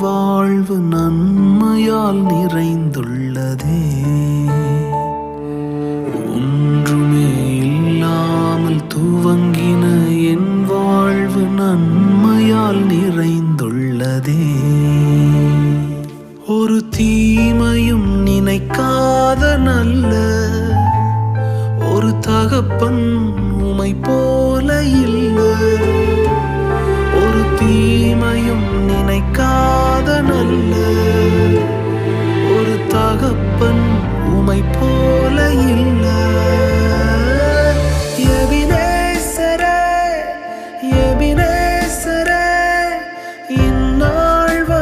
வாழ்வு நன்மையால் நிறைந்துள்ளதே. ஒன்றுமே இல்லாமல் துவங்கின என் வாழ்வு நன்மையால் நிறைந்துள்ளதே. ஒரு தீமையும் நினைக்காத நல்ல ஒரு தகப்பன் உமை போல இல்லை. ஒரு தீமையும்